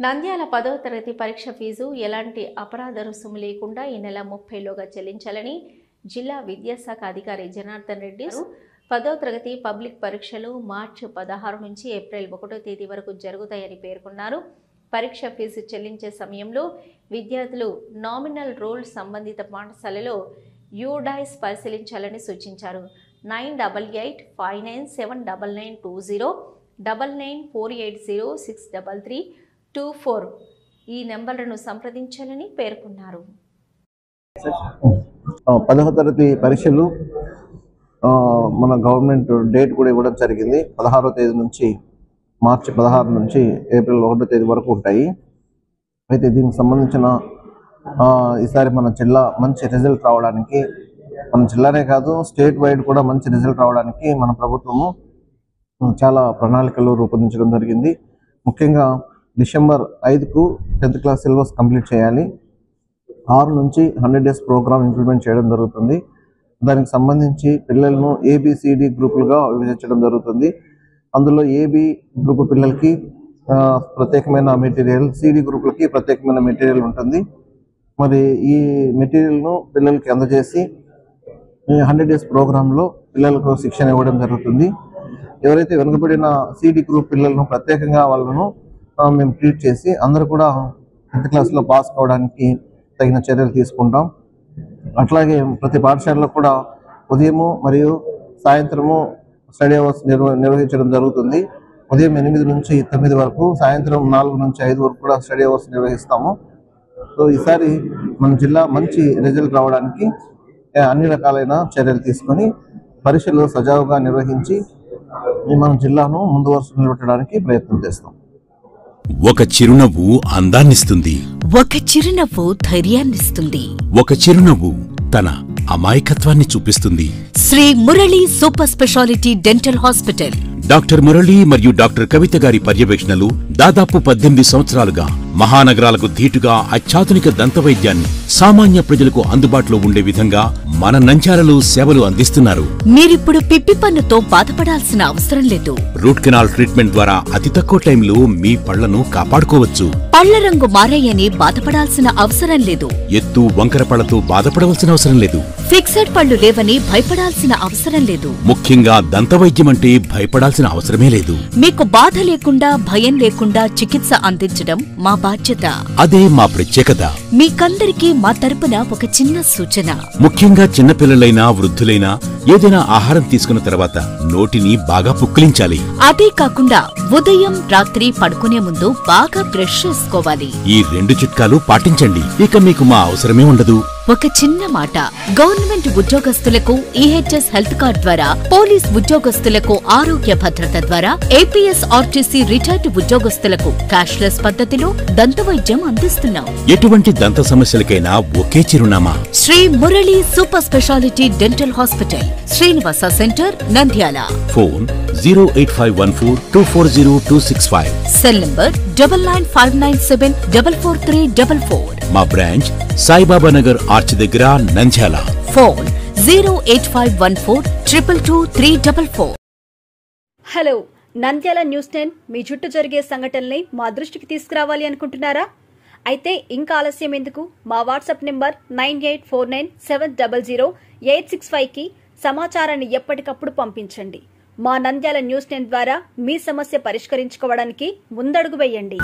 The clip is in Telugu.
నంద్యాల 10వ తరగతి పరీక్ష ఫీజు ఎలాంటి అపరాధ రుసుము లేకుండా ఈ నెల 30లోగా చెల్లించాలని జిల్లా విద్యాశాఖ అధికారి జనార్దన్ రెడ్డి 10వ తరగతి పబ్లిక్ పరీక్షలు మార్చి 16 నుంచి ఏప్రిల్ 1వ తేదీ వరకు జరుగుతాయని పేర్కొన్నారు. పరీక్ష ఫీజు చెల్లించే సమయంలో విద్యార్థులు నామినల్ రోల్ సంబంధిత పాఠశాలలో యూడైస్ పరిశీలించాలని సూచించారు. 9885979920 9948063324 ఈ నెంబర్లను సంప్రదించాలని పేర్కొన్నారు. 10వ తరగతి పరీక్షలు మన గవర్నమెంట్ డేట్ కూడా ఇవ్వడం జరిగింది. 16వ తేదీ నుంచి మార్చి 16 నుంచి ఏప్రిల్ 1వ తేదీ వరకు ఉంటాయి. అయితే దీనికి సంబంధించిన ఈసారి మన జిల్లా మంచి రిజల్ట్ రావడానికి, మన జిల్లానే కాదు స్టేట్ వైడ్ కూడా మంచి రిజల్ట్ రావడానికి మన ప్రభుత్వము చాలా ప్రణాళికలు రూపొందించడం జరిగింది. ముఖ్యంగా డిసెంబర్ 5కు 10th క్లాస్ సిలబస్ కంప్లీట్ చేయాలి. 6 నుంచి 100 డేస్ ప్రోగ్రామ్ ఇంప్లిమెంట్ చేయడం జరుగుతుంది. దానికి సంబంధించి పిల్లలను ABCD గ్రూపులుగా విభజించడం జరుగుతుంది. అందులో AB గ్రూపు పిల్లలకి ప్రత్యేకమైన మెటీరియల్, CD గ్రూపులకి ప్రత్యేకమైన మెటీరియల్ ఉంటుంది. మరి ఈ మెటీరియల్ను పిల్లలకి అందజేసి 100 డేస్ ప్రోగ్రాంలో పిల్లలకు శిక్షణ ఇవ్వడం జరుగుతుంది. ఎవరైతే వెనుకబడిన CD గ్రూప్ పిల్లలను ప్రత్యేకంగా వాళ్ళను మేము ట్రీట్ చేసి అందరూ కూడా 10th క్లాస్లో పాస్ కావడానికి తగిన చర్యలు తీసుకుంటాం. అట్లాగే ప్రతి పాఠశాలలో కూడా ఉదయము మరియు సాయంత్రము స్టడీ అవర్స్ నిర్వహించడం జరుగుతుంది. ఉదయం 8 నుంచి 9 వరకు, సాయంత్రం 4 నుంచి 5 వరకు కూడా స్టడీ అవర్స్ నిర్వహిస్తాము. సో ఈసారి మన జిల్లా మంచి రిజల్ట్ రావడానికి అన్ని రకాలైన చర్యలు తీసుకొని పరీక్షలు సజావుగా నిర్వహించి మన జిల్లాను ముందు వరుస నిలబెట్టడానికి ప్రయత్నం చేస్తాం. ఒక చిరునవ్వు అందాన్నిస్తుంది, ఒక చిరునవ్వు ధైర్యాన్నిస్తుంది, ఒక చిరునవ్వు తన అమాయకత్వాన్ని చూపిస్తుంది. Shri Murali super speciality dental hospital. Doctor Murali మరియు డాక్టర్ కవిత గారి పర్యవేక్షణలు దాదాపు 18 సంవత్సరాలుగా మహానగరాలకు ధీటుగా అత్యాధునిక దంతవైద్యాన్ని సామాన్య ప్రజలకు అందుబాటులో ఉండే విధంగా మన నంద్యాలలో సేవలు అందిస్తున్నారు. మీరిప్పుడు పిప్పి పన్నుతో బాధపడాల్సిన అవసరం లేదు. రూట్ కెనాల్ ట్రీట్మెంట్ ద్వారా అతి తక్కువ టైంలో మీ పళ్లను కాపాడుకోవచ్చు. పళ్ల రంగు మారాయని బాధపడాల్సిన అవసరం లేదు. ఎత్తు వంకర పళ్లతో బాధపడవలసిన అవసరం లేదు. ఫిక్సెడ్ పళ్లు లేవని భయపడాల్సిన అవసరం లేదు. ముఖ్యంగా దంతవైద్యం అంటే భయపడాల్సిన అవసరమే లేదు. మీకు బాధ లేకుండా, భయం లేకుండా చికిత్స అందించడం మా బాధ్యత. అదే మా ప్రత్యేకత. మీకందరికీ మా తరపున ఒక చిన్న సూచన. ముఖ్యంగా చిన్నపిల్లలైనా వృద్ధులైనా ఏదైనా ఆహారం తీసుకున్న తర్వాత నోటిని బాగా పుక్కిలించాలి. అదే కాకుండా ఉదయం రాత్రి పడుకునే ముందు బాగా బ్రష్ చేసుకోవాలి. ఈ 2 చిట్కాలు పాటించండి, ఇక మీకు మా అవసరమే ఉండదు. ఒక చిన్న మాట, గవర్నమెంట్ ఉద్యోగస్తులకు EHS హెల్త్ కార్డ్ ద్వారా, పోలీస్ ఉద్యోగస్తులకు ఆరోగ్య భద్రత ద్వారా, APS RTC రిటైర్డ్ ఉద్యోగస్తులకు క్యాష్లెస్ పద్ధతిలో దంతవైద్యం అందిస్తున్నాం. ఎటువంటి దంత సమస్యలకైనా ఒకే చిరునామా, Shri Murali super speciality dental hospital, Srinivasa centre, Nandyal. Phone 08514240265. Cell number 9959744344. మా బ్రాంచ్ సాయిబాబా నగర్ ఆర్చ్ దగ్గర, Nandyal. Phone 08514222344. Hello, Nandyal news 10 మీ చుట్టూ జరిగే సంఘటనల్ని మా దృష్టికి తీసుకురావాలి అనుకుంటున్నారా? అయితే ఇంకా ఆలస్యం ఎందుకు? మా వాట్సాప్ నెంబర్ 9849700865కి సమాచారాన్ని ఎప్పటికప్పుడు పంపించండి. మా నంద్యాల న్యూస్ 10 ద్వారా మీ సమస్య పరిష్కరించుకోవడానికి ముందడుగు వేయండి.